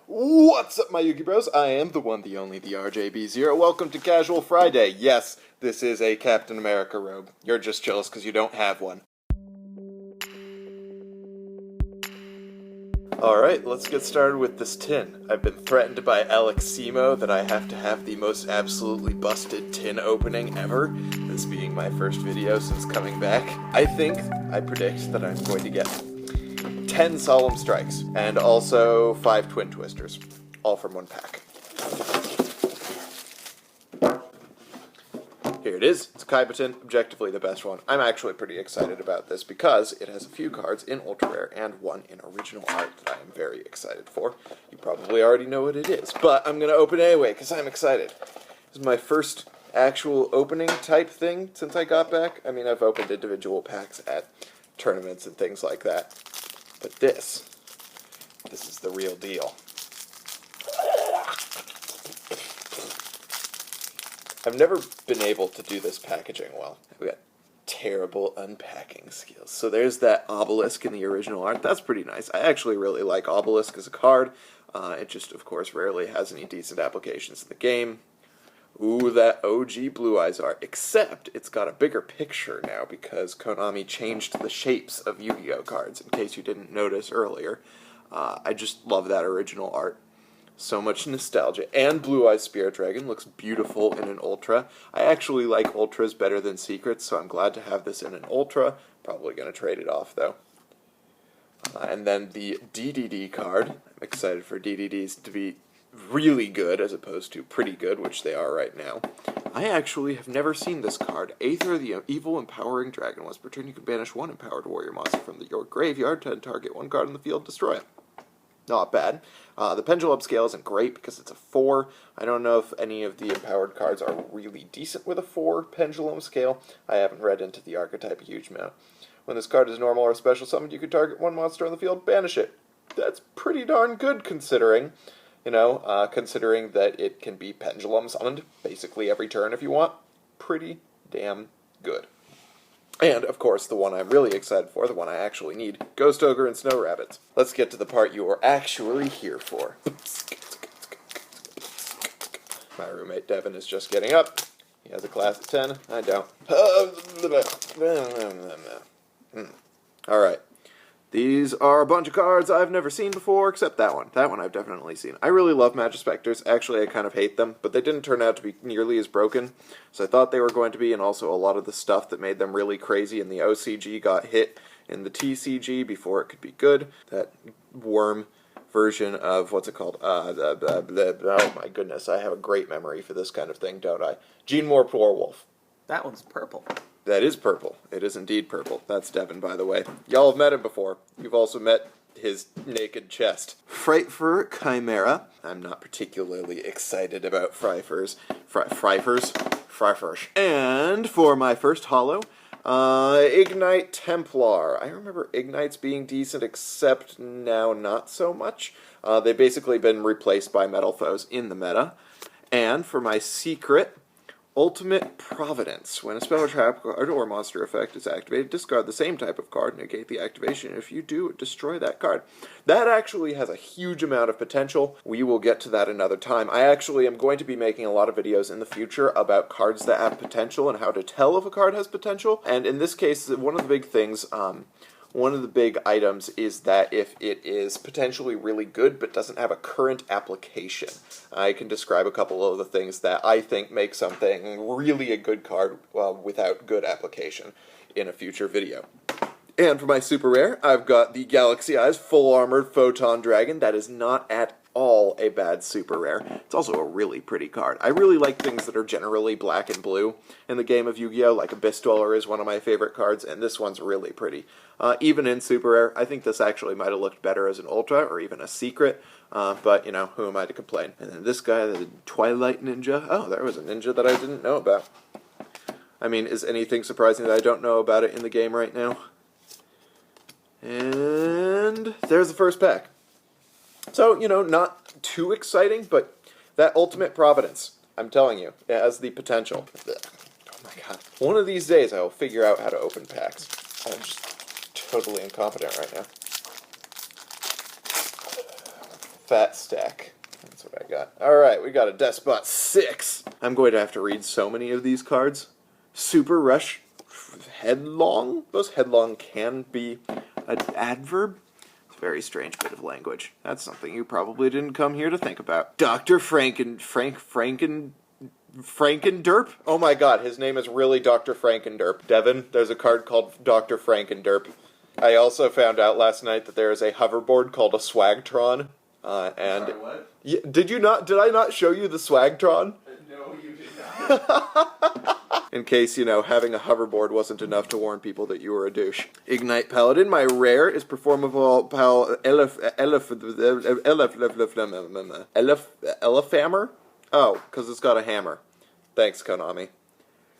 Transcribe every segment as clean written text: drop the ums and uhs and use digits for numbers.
What's up, my Yugi Bros? I am the one, the only, the RJB0. Welcome to Casual Friday. Yes, this is a Captain America robe. You're just jealous because you don't have one. Alright, let's get started with this tin. I've been threatened by Alex Simo that I have to have the most absolutely busted tin opening ever, this being my first video since coming back. I predict that I'm going to get 10 Solemn Strikes, and also 5 Twin Twisters, all from one pack. Here it is. It's Kaibatin, objectively the best one. I'm actually pretty excited about this because it has a few cards in Ultra Rare and one in original art that I am very excited for. You probably already know what it is, but I'm going to open it anyway because I'm excited. This is my first actual opening type thing since I got back. I mean, I've opened individual packs at tournaments and things like that. But this is the real deal. I've never been able to do this packaging well. I've got terrible unpacking skills. So there's that obelisk in the original art. That's pretty nice. I actually really like obelisk as a card. It just, of course, rarely has any decent applications in the game. Ooh, that OG Blue Eyes art. Except it's got a bigger picture now because Konami changed the shapes of Yu-Gi-Oh cards, in case you didn't notice earlier. I just love that original art. So much nostalgia. And Blue Eyes Spirit Dragon looks beautiful in an Ultra. I actually like Ultras better than Secrets, so I'm glad to have this in an Ultra. Probably going to trade it off, though. And then the DDD card. I'm excited for DDDs to be really good as opposed to pretty good, which they are right now. I actually have never seen this card. Aether, the Evil Empowering Dragon. Once per turn, you can banish one empowered warrior monster from your graveyard to target one card on the field, destroy it. Not bad. The Pendulum Upscale isn't great because it's a 4. I don't know if any of the empowered cards are really decent with a 4 Pendulum Scale. I haven't read into the archetype a huge amount. When this card is normal or special summoned, you can target one monster on the field, banish it. That's pretty darn good considering. Considering that it can be pendulum summoned basically every turn if you want. Pretty damn good. And, of course, the one I'm really excited for, the one I actually need, Ghost Ogre and Snow Rabbits. Let's get to the part you are actually here for. My roommate Devin is just getting up. He has a class at 10. I don't. Alright. These are a bunch of cards I've never seen before, except that one. That one I've definitely seen. I really love Magispectors. Actually, I kind of hate them, but they didn't turn out to be nearly as broken, so I thought they were going to be, and also a lot of the stuff that made them really crazy in the OCG got hit in the TCG before it could be good. That worm version of, what's it called? Oh my goodness, I have a great memory for this kind of thing, don't I? Gene Moore Wolf. That one's purple. That is purple. It is indeed purple. That's Devin, by the way. Y'all have met him before. You've also met his naked chest. Frightfur Chimera. I'm not particularly excited about Frightfurs. Frightfurs. And for my first holo, Ignite Templar. I remember Ignites being decent, except now not so much. They've basically been replaced by Metal Foes in the meta. And for my secret, Ultimate Providence. When a spell, trap card, or monster effect is activated, discard the same type of card, negate the activation. If you do, destroy that card. That actually has a huge amount of potential. We will get to that another time. I actually am going to be making a lot of videos in the future about cards that have potential and how to tell if a card has potential. And in this case, one of the big things, one of the big items is that if it is potentially really good but doesn't have a current application. I can describe a couple of the things that I think make something really a good card without good application in a future video. And for my super rare, I've got the Galaxy Eyes Full Armored Photon Dragon. That is not at all a bad super rare. It's also a really pretty card. I really like things that are generally black and blue in the game of Yu-Gi-Oh! Like Abyss Dweller is one of my favorite cards, and this one's really pretty. Even in super rare, I think this actually might have looked better as an Ultra, or even a secret, but, who am I to complain? And then this guy, the Twilight Ninja. Oh, there was a ninja that I didn't know about. I mean, is anything surprising that I don't know about it in the game right now? And there's the first pack. So, not too exciting, but that Ultimate Providence, I'm telling you, it has the potential. Oh my god. One of these days I will figure out how to open packs. I'm just totally incompetent right now. Fat stack. That's what I got. Alright, we got a Despot 6. I'm going to have to read so many of these cards. Super Rush Headlong? Those headlong can be an adverb. It's a very strange bit of language. That's something you probably didn't come here to think about. Dr. Frankenderp? Oh my god, his name is really Dr. Frankenderp. Devin, there's a card called Dr. Frankenderp. I also found out last night that there is a hoverboard called a Swagtron. Sorry, what? Did I not show you the Swagtron? No, you did not. In case, having a hoverboard wasn't enough to warn people that you were a douche. Ignite Paladin, my rare is Performable Elefhammer? Oh, because it's got a hammer. Thanks, Konami.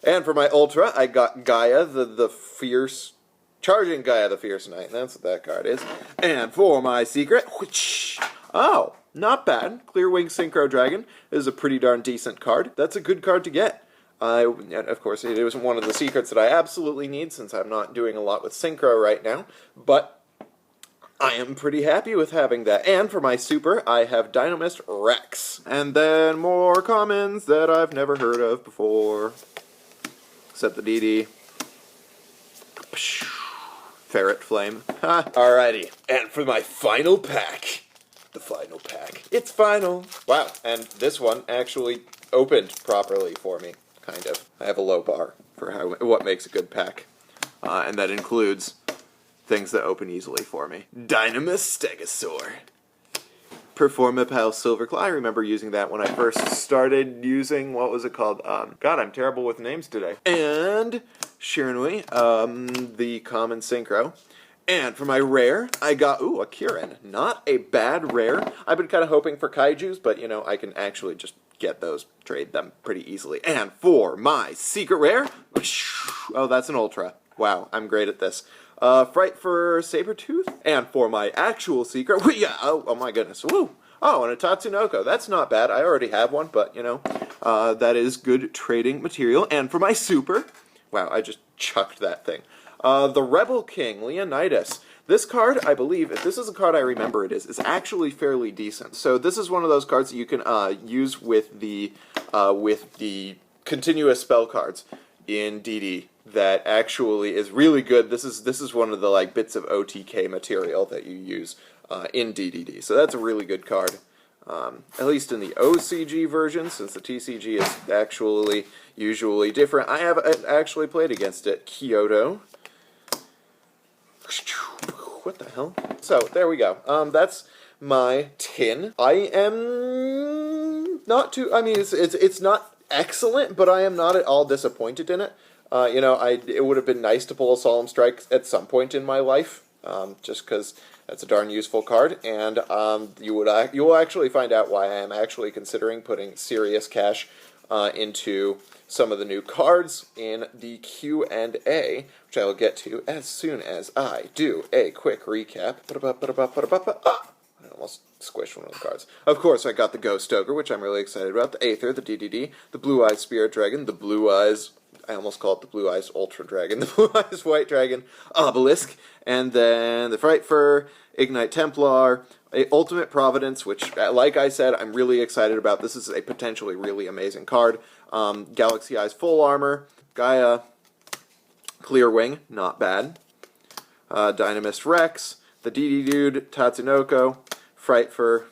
And for my ultra, I got Gaia, the fierce... Charging Gaia, the Fierce Knight. That's what that card is. And for my secret... Oh, not bad. Clearwing Synchro Dragon is a pretty darn decent card. That's a good card to get. Of course, it was one of the secrets that I absolutely need since I'm not doing a lot with Synchro right now, but I am pretty happy with having that. And for my super, I have Dynamist Rex. And then more commons that I've never heard of before. Except the DD. Ferret Flame. Alrighty. And for my final pack. The final pack. It's final. Wow, and this one actually opened properly for me. Kind of. I have a low bar for what makes a good pack. And that includes things that open easily for me. Dynamis Stegosaur. Performapal Silverclaw. I remember using that when I first started using, what was it called? God, I'm terrible with names today. And Shiranui, the common Synchro. And for my rare, I got, a Kirin. Not a bad rare. I've been kind of hoping for Kaijus, but, I can actually just get those, trade them pretty easily. And for my secret rare, oh, that's an Ultra. Wow, I'm great at this. Fright for Sabertooth. And for my actual secret, oh my goodness, woo! Oh, and a Tatsunoko. That's not bad. I already have one, but, that is good trading material. And for my super, wow, I just chucked that thing. The Rebel King, Leonidas. This card, I believe, if this is a card I remember it is actually fairly decent. So this is one of those cards that you can use with the continuous spell cards in DD that actually is really good. This is one of the bits of OTK material that you use in DDD. So that's a really good card. At least in the OCG version, since the TCG is actually usually different. I have actually played against it. Kyoto. What the hell? So, there we go. That's my tin. I am not too... I mean, it's not excellent, but I am not at all disappointed in it. It would have been nice to pull a Solemn Strike at some point in my life, just because that's a darn useful card, and you will actually find out why I am actually considering putting serious cash into some of the new cards in the Q&A, which I will get to as soon as I do a quick recap. I almost squished one of the cards. Of course, I got the Ghost Ogre, which I'm really excited about, the Aether, the DDD, the Blue Eyes Spirit Dragon, the Blue Eyes... I almost call it the Blue Eyes Ultra Dragon, the Blue Eyes White Dragon, Obelisk, and then the Fright Fur, Ignite Templar, Ultimate Providence, which, like I said, I'm really excited about. This is a potentially really amazing card. Galaxy Eyes Full Armor, Gaia, Clearwing, not bad. Dynamist Rex, the DD Dude, Tatsunoko, Fright Fur,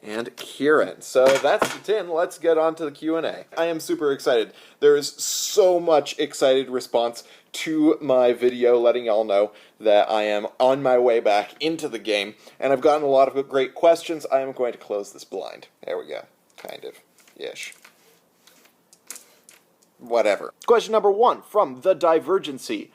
and Kirin. So that's the tin. Let's get on to the Q&A. I am super excited. There is so much excited response to my video letting y'all know that I am on my way back into the game, and I've gotten a lot of great questions. I am going to close this blind. There we go. Kind of. Ish. Whatever. Question number 1 from The Divergency.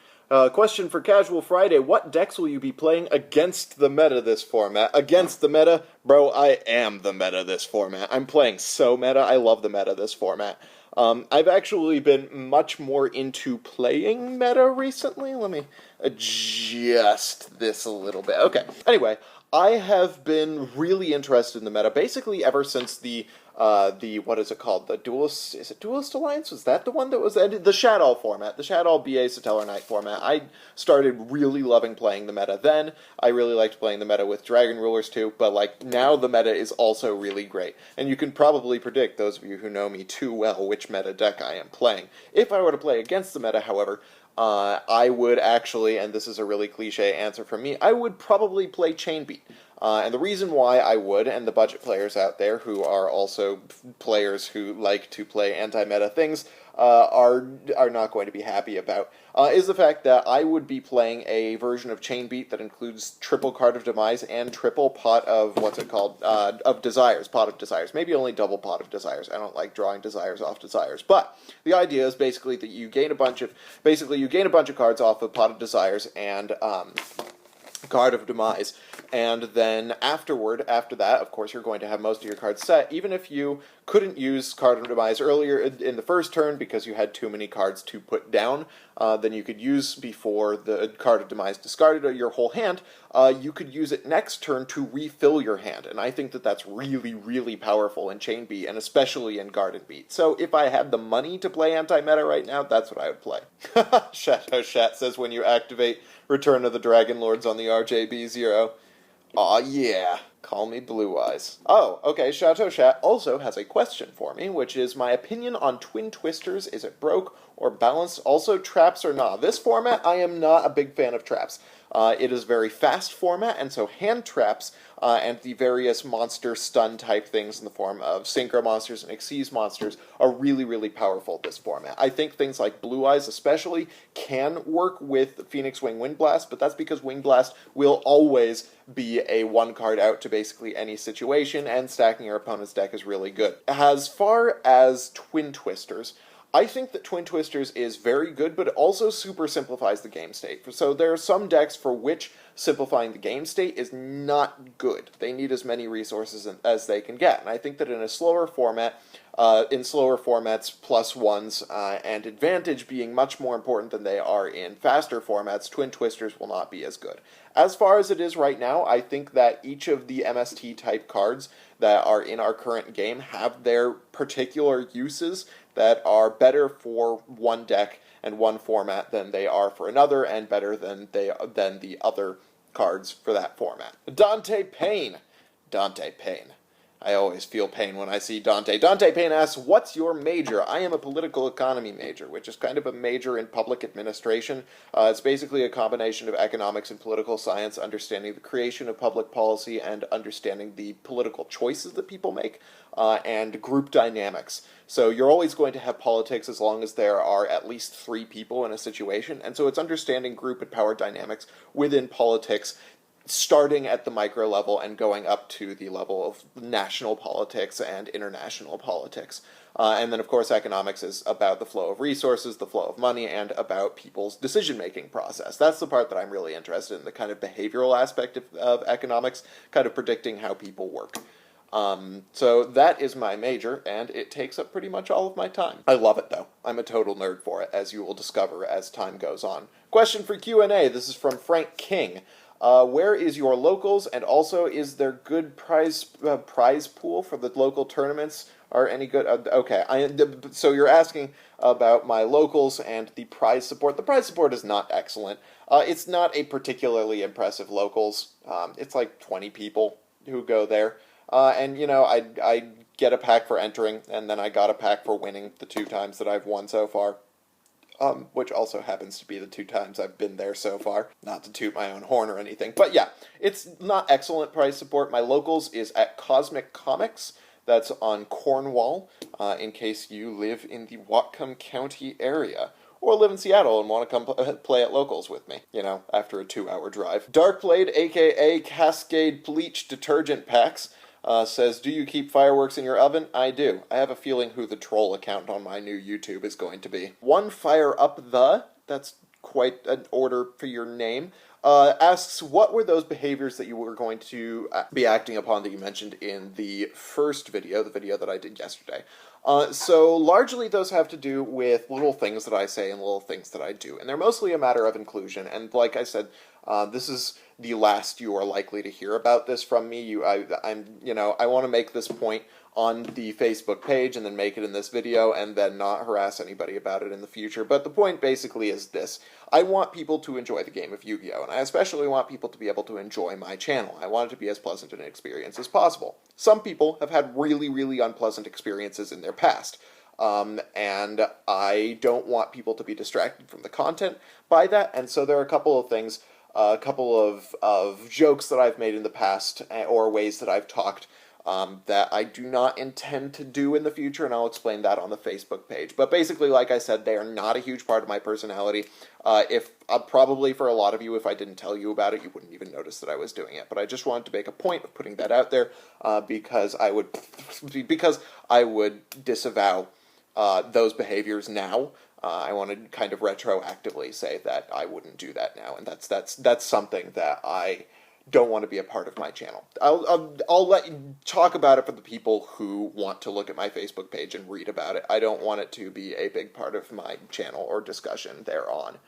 Question for Casual Friday. What decks will you be playing against the meta this format? Against the meta? Bro, I am the meta this format. I'm playing so meta. I love the meta this format. I've actually been much more into playing meta recently. Let me adjust this a little bit. Okay. Anyway, I have been really interested in the meta, basically ever since what is it called? The Duelist, is it Duelist Alliance? Was that the one that was ended? The Shadow format, the Shadow BA Satellar Knight format. I started really loving playing the meta then. I really liked playing the meta with Dragon Rulers too, but like now the meta is also really great. And you can probably predict, those of you who know me too well, which meta deck I am playing. If I were to play against the meta, however, I would actually, and this is a really cliche answer from me, I would probably play Chainbeat. And the reason why I would, and the budget players out there who are also players who like to play anti-meta things, are not going to be happy about, is the fact that I would be playing a version of Chainbeat that includes triple Card of Demise and triple Pot of, what's it called, of Desires, Pot of Desires. Maybe only double Pot of Desires. I don't like drawing Desires off Desires. But the idea is basically that you gain a bunch of cards off of Pot of Desires and Card of Demise, and then after that, of course, you're going to have most of your cards set, even if you couldn't use Card of Demise earlier in the first turn because you had too many cards to put down, then you could use before the Card of Demise discarded your whole hand, you could use it next turn to refill your hand, and I think that that's really, really powerful in Chain Beat, and especially in Garden Beat. So if I had the money to play anti-meta right now, that's what I would play. Shadow Shat says when you activate Return of the Dragon Lords on the RJB0. Aw, yeah. Call me Blue Eyes. Oh, okay, Chateau Chat also has a question for me, which is my opinion on Twin Twisters. Is it broke or balanced? Also, traps or not? This format, I am not a big fan of traps. It is a very fast format, and so hand traps and the various monster stun type things in the form of Synchro monsters and Xyz monsters are really, really powerful this format. I think things like Blue Eyes especially can work with Phoenix Wing Wind Blast, but that's because Wind Blast will always be a one card out to basically any situation, and stacking your opponent's deck is really good. As far as Twin Twisters, I think that Twin Twisters is very good, but it also super simplifies the game state. So there are some decks for which simplifying the game state is not good. They need as many resources as they can get. And I think that in a slower format, in slower formats, plus ones and advantage being much more important than they are in faster formats, Twin Twisters will not be as good. As far as it is right now, I think that each of the MST type cards that are in our current game have their particular uses that are better for one deck and one format than they are for another, and better than the other cards for that format. Dante Payne. Dante Payne. I always feel pain when I see Dante. Dante Payne asks, what's your major? I am a political economy major, which is kind of a major in public administration. It's basically a combination of economics and political science, understanding the creation of public policy and understanding the political choices that people make, and group dynamics. So you're always going to have politics as long as there are at least 3 people in a situation, and so it's understanding group and power dynamics within politics, starting at the micro level and going up to the level of national politics and international politics. And then, of course, economics is about the flow of resources, the flow of money, and about people's decision-making process. That's the part that I'm really interested in, the kind of behavioral aspect of economics, kind of predicting how people work. So that is my major, and it takes up pretty much all of my time. I love it, though. I'm a total nerd for it, as you will discover as time goes on. Question for Q&A. This is from Frank King. Where is your locals, and also is there good prize pool for the local tournaments? Are any good? Okay, so you're asking about my locals and the prize support. The prize support is not excellent. It's not a particularly impressive locals. It's like 20 people who go there. And, you know, I get a pack for entering, and then I got a pack for winning the 2 times that I've won so far. Which also happens to be the 2 times I've been there so far. Not to toot my own horn or anything. But yeah, it's not excellent price support. My locals is at Cosmic Comics. That's on Cornwall, in case you live in the Whatcom County area. Or live in Seattle and want to come play at locals with me, you know, after a 2-hour drive. Darkblade, a.k.a. Cascade Bleach Detergent Packs, says, do you keep fireworks in your oven? I do. I have a feeling who the troll account on my new YouTube is going to be. One Fire Up the, that's quite an order for your name, asks, what were those behaviors that you were going to be acting upon that you mentioned in the first video, the video that I did yesterday? So largely those have to do with little things that I say and little things that I do, and they're mostly a matter of inclusion, and like I said, This is the last you are likely to hear about this from me. I want to make this point on the Facebook page and then make it in this video and then not harass anybody about it in the future. But the point basically is this. I want people to enjoy the game of Yu-Gi-Oh! And I especially want people to be able to enjoy my channel. I want it to be as pleasant an experience as possible. Some people have had really, really unpleasant experiences in their past. And I don't want people to be distracted from the content by that. And so there are a couple of things, a couple of jokes that I've made in the past or ways that I've talked that I do not intend to do in the future, and I'll explain that on the Facebook page. But basically, like I said, they are not a huge part of my personality. Probably for a lot of you, if I didn't tell you about it, you wouldn't even notice that I was doing it. But I just wanted to make a point of putting that out there because I would disavow those behaviors now. I want to kind of retroactively say that I wouldn't do that now, and that's something that I don't want to be a part of my channel. I'll let you talk about it for the people who want to look at my Facebook page and read about it. I don't want it to be a big part of my channel or discussion thereon.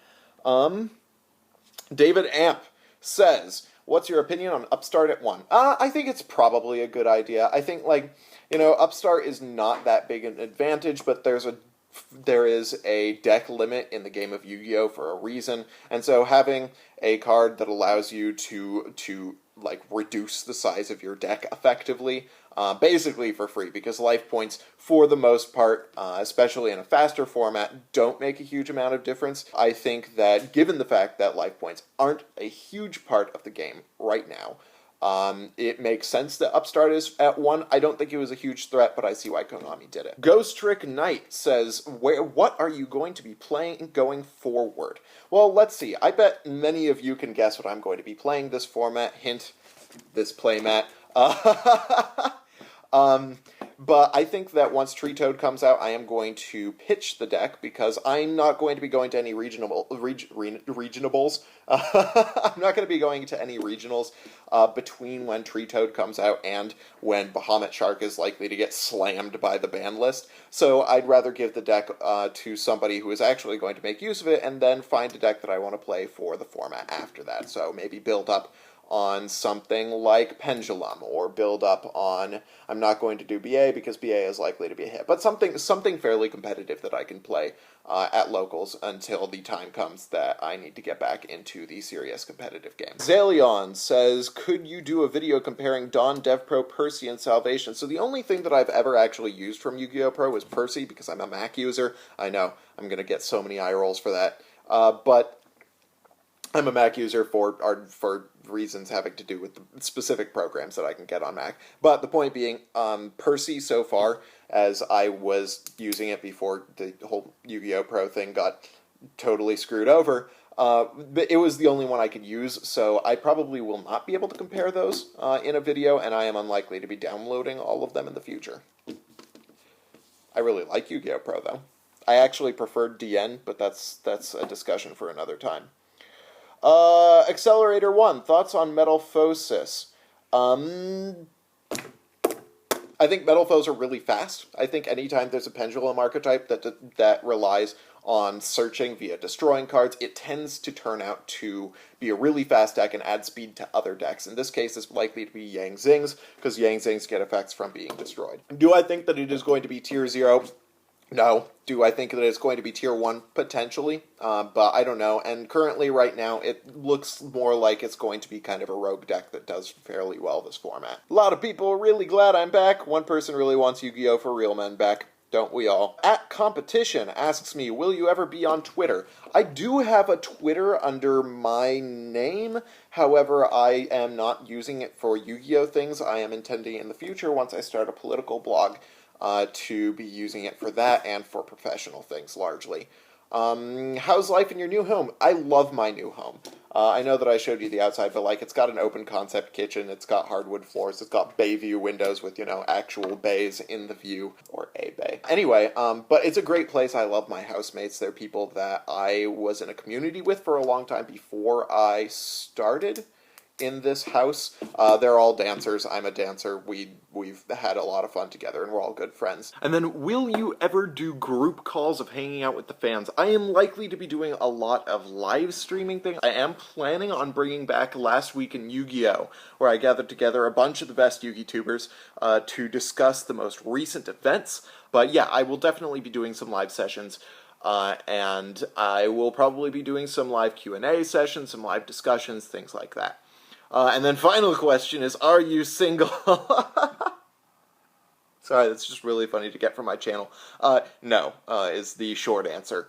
David Amp says, what's your opinion on Upstart at 1? I think it's probably a good idea. I think, Upstart is not that big an advantage, but there is a deck limit in the game of Yu-Gi-Oh! For a reason, and so having a card that allows you to reduce the size of your deck effectively, basically for free, because life points, for the most part, especially in a faster format, don't make a huge amount of difference. I think that given the fact that life points aren't a huge part of the game right now, it makes sense that Upstart is at 1. I don't think it was a huge threat, but I see why Konami did it. Ghost Trick Knight says, what are you going to be playing going forward? Well, let's see. I bet many of you can guess what I'm going to be playing this format. Hint, this playmat. But I think that once Tree Toad comes out, I am going to pitch the deck, because I'm not going to be going to any regionables. I'm not going to be going to any regionals between when Tree Toad comes out and when Bahamut Shark is likely to get slammed by the ban list. So I'd rather give the deck to somebody who is actually going to make use of it, and then find a deck that I want to play for the format after that. So maybe build up on something like Pendulum, or build up on, I'm not going to do BA because BA is likely to be a hit, but something fairly competitive that I can play at locals until the time comes that I need to get back into the serious competitive game. Zalion says, could you do a video comparing Dawn, DevPro, Percy, and Salvation? So the only thing that I've ever actually used from Yu-Gi-Oh! Pro was Percy, because I'm a Mac user. I know, I'm going to get so many eye rolls for that, but I'm a Mac user for reasons having to do with the specific programs that I can get on Mac. But the point being, Percy so far, as I was using it before the whole Yu-Gi-Oh! Pro thing got totally screwed over, but it was the only one I could use, so I probably will not be able to compare those in a video, and I am unlikely to be downloading all of them in the future. I really like Yu-Gi-Oh! Pro, though. I actually preferred DN, but that's a discussion for another time. Accelerator 1, thoughts on Metalphosis? I think Metalphos are really fast. I think anytime there's a Pendulum archetype that relies on searching via destroying cards, it tends to turn out to be a really fast deck and add speed to other decks. In this case, it's likely to be Yang Zings, because Yang Zings get effects from being destroyed. Do I think that it is going to be tier 0? No. Do I think that it's going to be tier 1? Potentially, but I don't know. And currently, right now, it looks more like it's going to be kind of a rogue deck that does fairly well this format. A lot of people are really glad I'm back. One person really wants Yu-Gi-Oh! For Real Men back. Don't we all? At Competition asks me, will you ever be on Twitter? I do have a Twitter under my name. However, I am not using it for Yu-Gi-Oh! Things. I am intending in the future, once I start a political blog, to be using it for that and for professional things, largely. How's life in your new home? I love my new home. I know that I showed you the outside, but it's got an open concept kitchen, it's got hardwood floors, it's got bay view windows with, actual bays in the view, or a bay. Anyway, but it's a great place. I love my housemates. They're people that I was in a community with for a long time before I started in this house. They're all dancers. I'm a dancer. We've had a lot of fun together, and we're all good friends. And then, will you ever do group calls of hanging out with the fans? I am likely to be doing a lot of live streaming things. I am planning on bringing back Last Week in Yu-Gi-Oh!, where I gathered together a bunch of the best Yu-Gi tubers to discuss the most recent events. But yeah, I will definitely be doing some live sessions. And I will probably be doing some live Q&A sessions, some live discussions, things like that. And then final question is, are you single? Sorry, that's just really funny to get from my channel. No, is the short answer.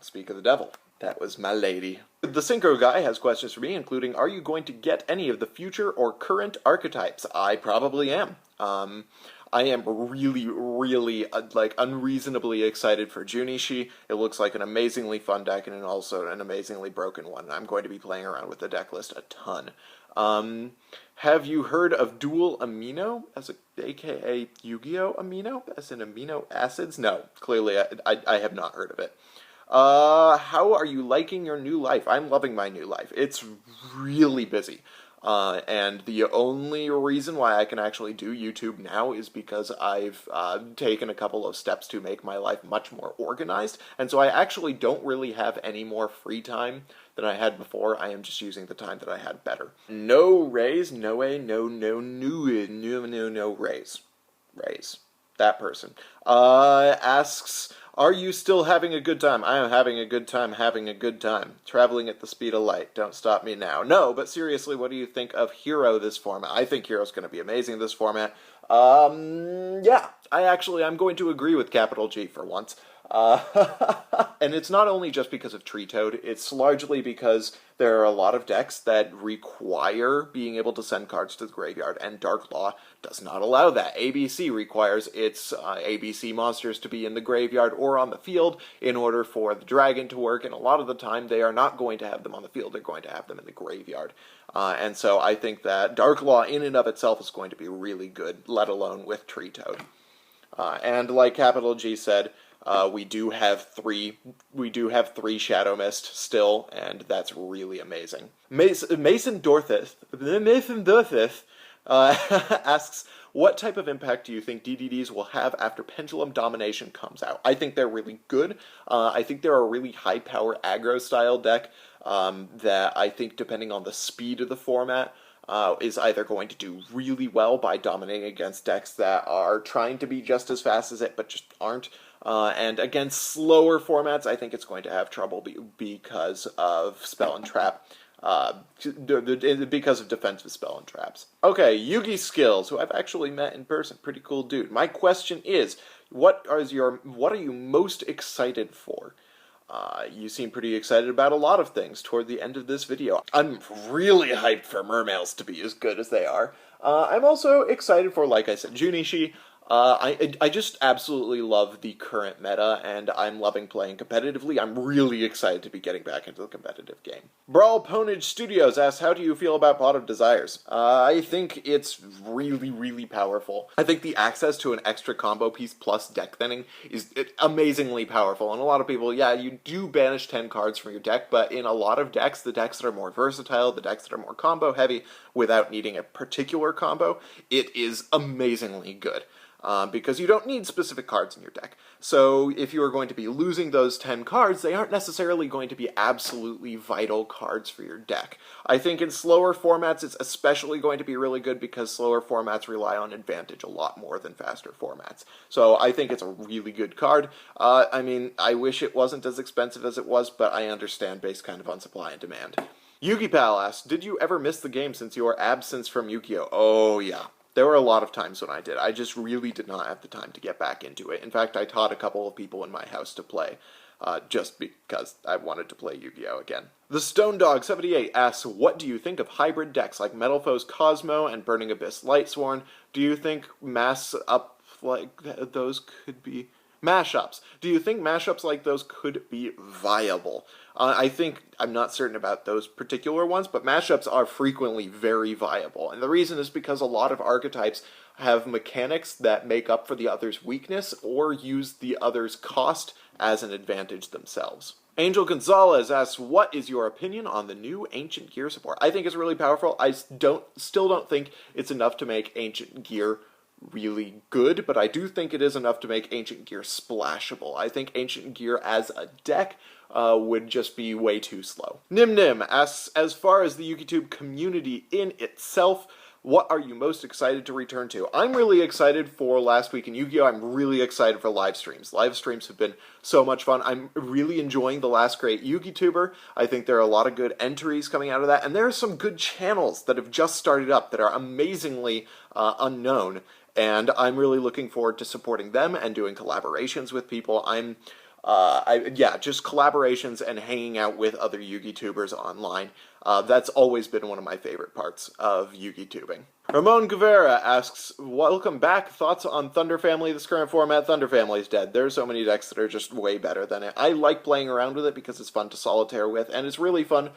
Speak of the devil. That was my lady. The Synchro Guy has questions for me, including, are you going to get any of the future or current archetypes? I probably am. I am really, really, unreasonably excited for Junichi. It looks like an amazingly fun deck and also an amazingly broken one. I'm going to be playing around with the deck list a ton. Have you heard of dual amino, aka Yu-Gi-Oh! Amino, as in amino acids? No, clearly I have not heard of it. How are you liking your new life? I'm loving my new life. It's really busy. And the only reason why I can actually do YouTube now is because I've taken a couple of steps to make my life much more organized, and so I actually don't really have any more free time than I had before. I am just using the time that I had better. No raise, no way, no raise. Raise. That person. Asks, are you still having a good time? I am having a good time having a good time. Traveling at the speed of light. Don't stop me now. No, but seriously, what do you think of Hero this format? I think Hero's going to be amazing this format. Yeah, I'm going to agree with capital G for once. And it's not only just because of Tree Toad, it's largely because there are a lot of decks that require being able to send cards to the graveyard, and Dark Law does not allow that. ABC requires its ABC monsters to be in the graveyard or on the field in order for the dragon to work, and a lot of the time they are not going to have them on the field, they're going to have them in the graveyard. And so I think that Dark Law in and of itself is going to be really good, let alone with Tree Toad. And like capital G said, we do have three Shadow Mist still, and that's really amazing. Mason Dorthith asks, what type of impact do you think DDDs will have after Pendulum Domination comes out? I think they're really good. I think they're a really high power aggro style deck that I think, depending on the speed of the format, is either going to do really well by dominating against decks that are trying to be just as fast as it but just aren't. And against slower formats, I think it's going to have trouble because of Spell and Trap. Because of defensive Spell and Traps. Okay, Yugi Skills, who I've actually met in person. Pretty cool dude. My question is, what are you most excited for? You seem pretty excited about a lot of things toward the end of this video. I'm really hyped for Mermails to be as good as they are. I'm also excited for, like I said, Junichi. I just absolutely love the current meta, and I'm loving playing competitively. I'm really excited to be getting back into the competitive game. pwnagestudios asks, how do you feel about Pot of Desires? I think it's really, really powerful. I think the access to an extra combo piece plus deck thinning is amazingly powerful, and a lot of people, yeah, you do banish 10 cards from your deck, but in a lot of decks, the decks that are more versatile, the decks that are more combo heavy, without needing a particular combo, it is amazingly good. Because you don't need specific cards in your deck. So if you are going to be losing those 10 cards, they aren't necessarily going to be absolutely vital cards for your deck. I think in slower formats it's especially going to be really good because slower formats rely on advantage a lot more than faster formats. So I think it's a really good card. I mean, I wish it wasn't as expensive as it was, but I understand based kind of on supply and demand. Yugi Pal asks, did you ever miss the game since your absence from Yu-Gi-Oh? Oh yeah. There were a lot of times when I did. I just really did not have the time to get back into it. In fact, I taught a couple of people in my house to play, just because I wanted to play Yu-Gi-Oh! Again. The Stone Dog 78 asks, what do you think of hybrid decks like Metal Foes Cosmo and Burning Abyss Lightsworn? Do you think mashups like those could be... Mashups. Do you think mashups like those could be viable? I'm not certain about those particular ones, but mashups are frequently very viable. And the reason is because a lot of archetypes have mechanics that make up for the other's weakness or use the other's cost as an advantage themselves. Angel Gonzalez asks, what is your opinion on the new Ancient Gear support? I think it's really powerful. I still don't think it's enough to make Ancient Gear really good, but I do think it is enough to make Ancient Gear splashable. I think Ancient Gear as a deck would just be way too slow. Nim Nim asks, as far as the YugiTube community in itself, what are you most excited to return to? I'm really excited for Last Week in Yu-Gi-Oh! I'm really excited for live streams. Live streams have been so much fun. I'm really enjoying The Last Great Yu-Gi-Tuber. I think there are a lot of good entries coming out of that, and there are some good channels that have just started up that are amazingly unknown, and I'm really looking forward to supporting them and doing collaborations with people. Just collaborations and hanging out with other Yugi-tubers online. That's always been one of my favorite parts of Yugi-tubing. Ramon Guevara asks, welcome back. Thoughts on Thunder Family? This current format, Thunder Family is dead. There are so many decks that are just way better than it. I like playing around with it because it's fun to solitaire with, and it's really fun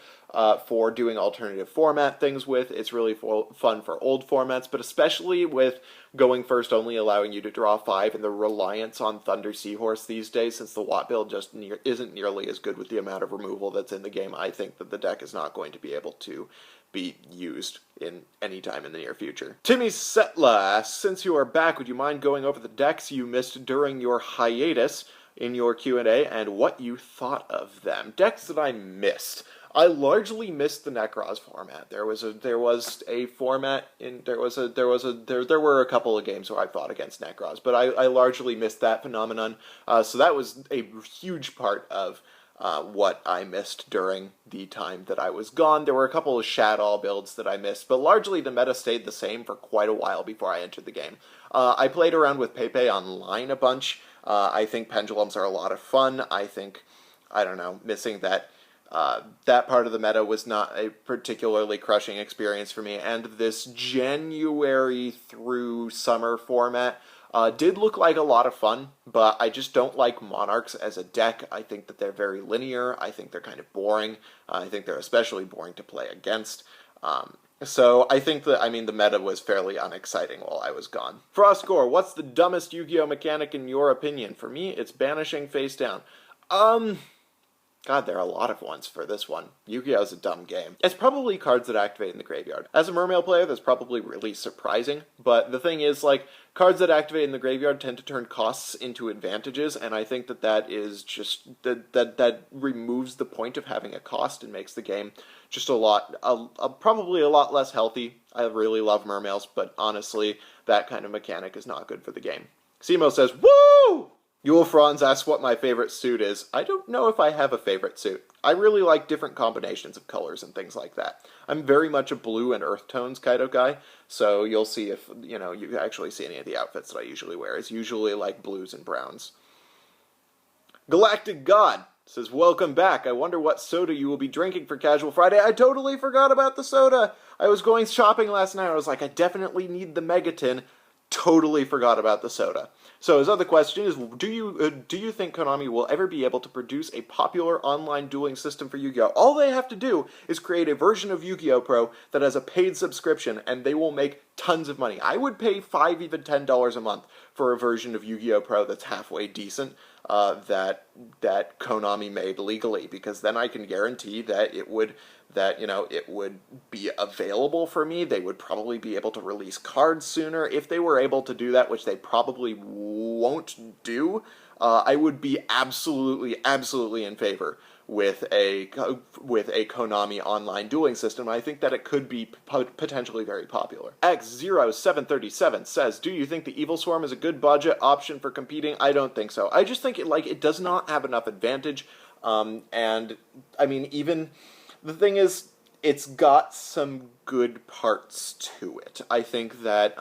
for doing alternative format things with. It's really fun for old formats, but especially with going first only allowing you to draw 5 and the reliance on Thunder Seahorse these days, since the Watt build just isn't nearly as good with the amount of removal that's in the game. I think that the deck is not going to be able to be used in any time in the near future. Timmy Setla asks, since you are back, would you mind going over the decks you missed during your hiatus in your Q&A and what you thought of them? Decks that I missed. I largely missed the Necros format. There were a couple of games where I fought against Necros, but I largely missed that phenomenon. So that was a huge part of what I missed during the time that I was gone. There were a couple of Shadow builds that I missed, but largely the meta stayed the same for quite a while before I entered the game. I played around with Pepe online a bunch. I think pendulums are a lot of fun. Missing that that part of the meta was not a particularly crushing experience for me, and this January through summer format did look like a lot of fun, but I just don't like Monarchs as a deck. I think that they're very linear. I think they're kind of boring. I think they're especially boring to play against. So I think that, the meta was fairly unexciting while I was gone. Frostcore, what's the dumbest Yu-Gi-Oh mechanic in your opinion? For me, it's banishing face down. God, there are a lot of ones for this one. Yu-Gi-Oh! Is a dumb game. It's probably cards that activate in the graveyard. As a Mermail player, that's probably really surprising, but the thing is, cards that activate in the graveyard tend to turn costs into advantages, and I think that is just, that removes the point of having a cost and makes the game just probably a lot less healthy. I really love Mermails, but honestly, that kind of mechanic is not good for the game. Simo says, woo! Yule Franz asks what my favorite suit is. I don't know if I have a favorite suit. I really like different combinations of colors and things like that. I'm very much a blue and earth tones kind of guy, so you'll see if, you actually see any of the outfits that I usually wear. It's usually like blues and browns. Galactic God says, welcome back. I wonder what soda you will be drinking for Casual Friday. I totally forgot about the soda. I was going shopping last night. I was like, I definitely need the Megatin. Totally forgot about the soda. So his other question is, do you think Konami will ever be able to produce a popular online dueling system for Yu-Gi-Oh? All they have to do is create a version of Yu-Gi-Oh Pro that has a paid subscription, and they will make tons of money. I would pay $5, even $10 a month for a version of Yu-Gi-Oh Pro that's halfway decent, that Konami made legally, because then I can guarantee that it would be available for me. They would probably be able to release cards sooner. If they were able to do that, which they probably won't do, I would be absolutely in favor with a Konami online dueling system. I think that it could be potentially very popular. X0737 says, do you think the Evil Swarm is a good budget option for competing? I don't think so. I just think it does not have enough advantage, and even the thing is, it's got some good parts to it. I think that,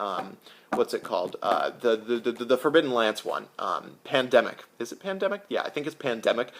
what's it called? The Forbidden Lance one, Pandemic. Is it Pandemic? Yeah, I think it's Pandemic.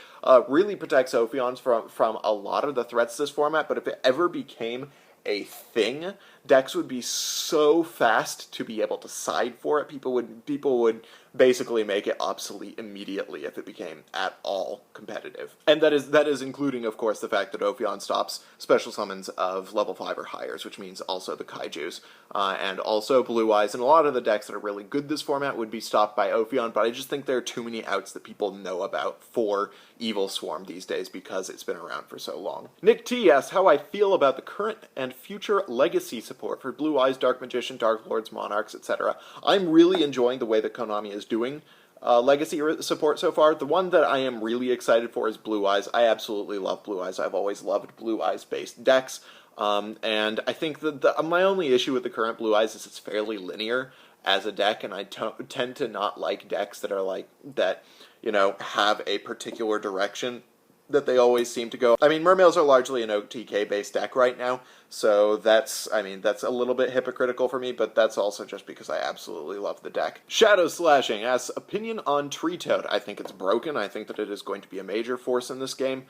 Really protects Ophions from a lot of the threats to this format, but if it ever became a thing, decks would be so fast to be able to side for it. People would basically make it obsolete immediately if it became at all competitive. And that is including, of course, the fact that Ophion stops special summons of level 5 or higher, which means also the Kaijus, and also Blue Eyes, and a lot of the decks that are really good this format would be stopped by Ophion, but I just think there are too many outs that people know about for Evil Swarm these days because it's been around for so long. Nick T asks how I feel about the current and future legacy support for Blue Eyes, Dark Magician, Dark Lords, Monarchs, etc. I'm really enjoying the way that Konami is doing legacy support so far. The one that I am really excited for is Blue Eyes. I absolutely love Blue Eyes. I've always loved Blue Eyes based decks, and I think that my only issue with the current Blue Eyes is it's fairly linear as a deck, and I tend to not like decks that are like that, you know, have a particular direction that they always seem to go. I mean, Mermails are largely an OTK-based deck right now, so that's a little bit hypocritical for me, but that's also just because I absolutely love the deck. Shadow Slashing asks, opinion on Tree Toad. I think it's broken. I think that it is going to be a major force in this game.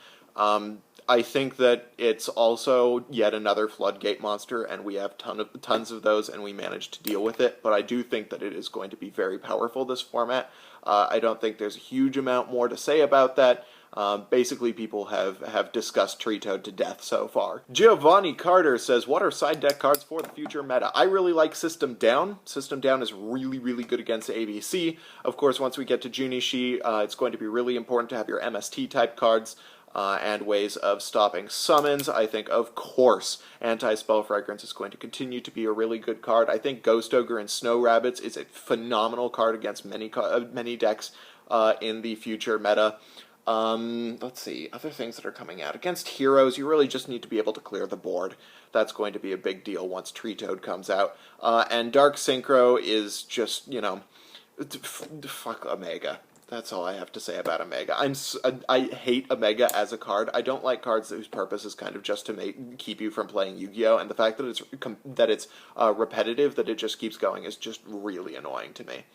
I think that it's also yet another floodgate monster, and we have tons of those, and we managed to deal with it, but I do think that it is going to be very powerful, this format. I don't think there's a huge amount more to say about that. Basically, people have discussed Tree Toad to death so far. Giovanni Carter says, what are side deck cards for the future meta? I really like System Down. System Down is really, really good against ABC. Of course, once we get to Junichi, it's going to be really important to have your MST-type cards. And ways of stopping summons. I think, of course, Anti-Spell Fragrance is going to continue to be a really good card. I think Ghost Ogre and Snow Rabbits is a phenomenal card against many decks in the future meta. Let's see, other things that are coming out. Against heroes, you really just need to be able to clear the board. That's going to be a big deal once Tree Toad comes out. And Dark Synchro is just, you know, fuck Omega. That's all I have to say about Omega. I hate Omega as a card. I don't like cards whose purpose is kind of just to keep you from playing Yu-Gi-Oh! And the fact that it's repetitive, that it just keeps going, is just really annoying to me.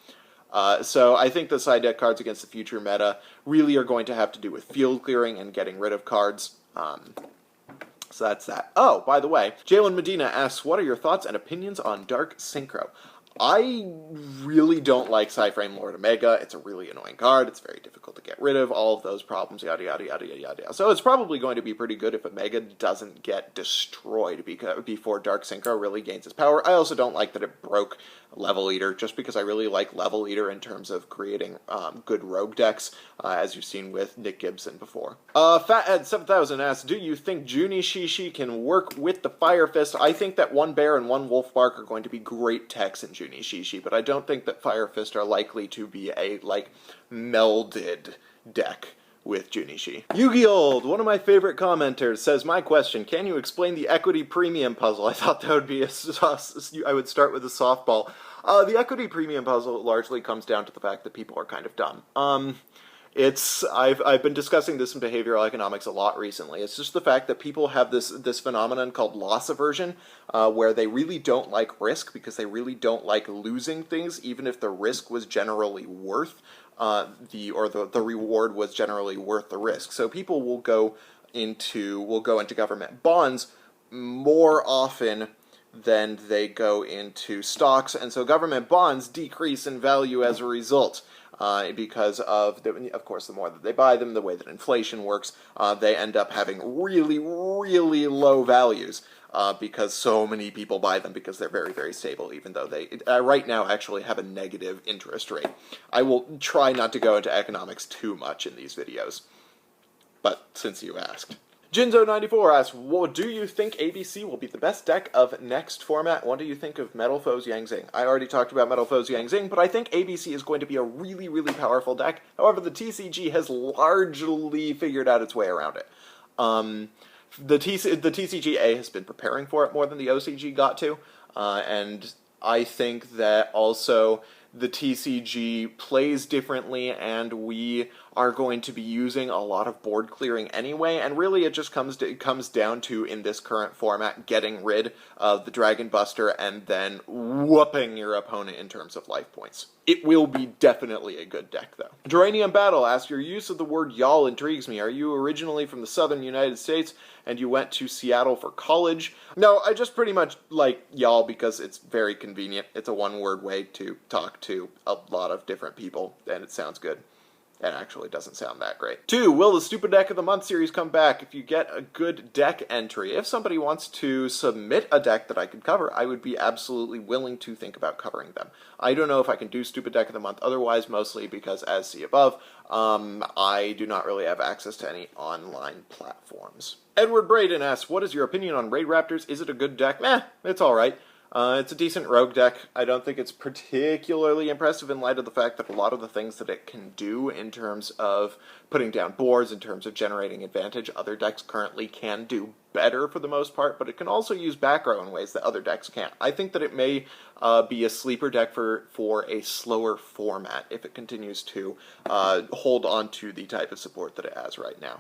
So I think the side deck cards against the future meta really are going to have to do with field clearing and getting rid of cards. So that's that. Oh, by the way, Jalen Medina asks, what are your thoughts and opinions on Dark Synchro? I really don't like Psyframe Lord Omega. It's a really annoying card. It's very difficult to get rid of. All of those problems, yada, yada, yada, yada, yada. So it's probably going to be pretty good if Omega doesn't get destroyed before Dark Synchro really gains its power. I also don't like that it broke Level Eater, just because I really like Level Eater in terms of creating good rogue decks, as you've seen with Nick Gibson before. Fathead7000 asks, do you think Junishishi can work with the Fire Fist? I think that one Bear and one Wolf Bark are going to be great techs in Junishishi, but I don't think that Fire Fist are likely to be a, like, melded deck with Junichi. Yugi Old, one of my favorite commenters, says, my question, can you explain the equity premium puzzle? I thought that would be I would start with a softball. The equity premium puzzle largely comes down to the fact that people are kind of dumb. I've been discussing this in behavioral economics a lot recently. It's just the fact that people have this phenomenon called loss aversion, where they really don't like risk because they really don't like losing things, even if the risk was generally worth the reward was generally worth the risk. So people will go into government bonds more often than they go into stocks, and so government bonds decrease in value as a result. Because of course, the more that they buy them, the way that inflation works, they end up having really, really low values because so many people buy them because they're very, very stable, even though they right now actually have a negative interest rate. I will try not to go into economics too much in these videos, but since you asked. Jinzo94 asks, what do you think ABC will be the best deck of next format? What do you think of Metal Foes Yang Zing? I already talked about Metal Foes Yang Zing, but I think ABC is going to be a really, really powerful deck. However, the TCG has largely figured out its way around it. The TCGA has been preparing for it more than the OCG got to, and I think that also the TCG plays differently, and we are going to be using a lot of board clearing anyway, and really it just comes down to, in this current format, getting rid of the Dragon Buster and then whooping your opponent in terms of life points. It will be definitely a good deck, though. Geranium Battle asks, your use of the word y'all intrigues me. Are you originally from the southern United States and you went to Seattle for college? No, I just pretty much like y'all because it's very convenient. It's a one-word way to talk to a lot of different people, and it sounds good. It actually doesn't sound that great. 2, will the Stupid Deck of the Month series come back if you get a good deck entry? If somebody wants to submit a deck that I could cover, I would be absolutely willing to think about covering them. I don't know if I can do Stupid Deck of the Month otherwise, mostly because, as see above, I do not really have access to any online platforms. Edward Braden asks, what is your opinion on Raid Raptors? Is it a good deck? Meh, it's alright. It's a decent rogue deck. I don't think it's particularly impressive in light of the fact that a lot of the things that it can do in terms of putting down boards, in terms of generating advantage, other decks currently can do better for the most part, but it can also use back row in ways that other decks can't. I think that it may be a sleeper deck for a slower format if it continues to hold on to the type of support that it has right now.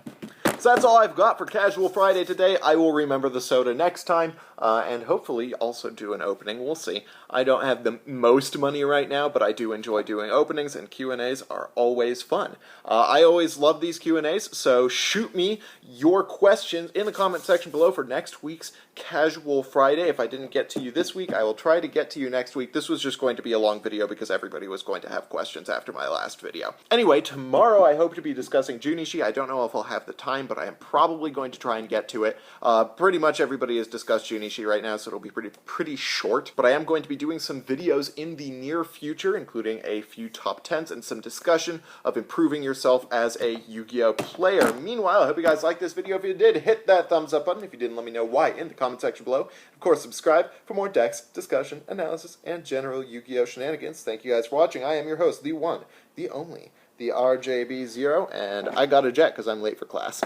So that's all I've got for Casual Friday today. I will remember the soda next time, and hopefully also do an opening. We'll see. I don't have the most money right now, but I do enjoy doing openings, and Q&As are always fun. I always love these Q&As, so shoot me your questions in the comment section below for next week's Casual Friday. If I didn't get to you this week, I will try to get to you next week. This was just going to be a long video because everybody was going to have questions after my last video. Anyway, tomorrow I hope to be discussing Junichi. I don't know if I'll have the time, but I am probably going to try and get to it. Pretty much everybody has discussed Junichi right now, so it'll be pretty short. But I am going to be doing some videos in the near future, including a few top 10s and some discussion of improving yourself as a Yu-Gi-Oh! Player. Meanwhile, I hope you guys liked this video. If you did, hit that thumbs up button. If you didn't, let me know why in the comment section below. Of course, subscribe for more decks, discussion, analysis, and general Yu-Gi-Oh! Shenanigans. Thank you guys for watching. I am your host, the one, the only, the RJB0, and I got a jet because I'm late for class.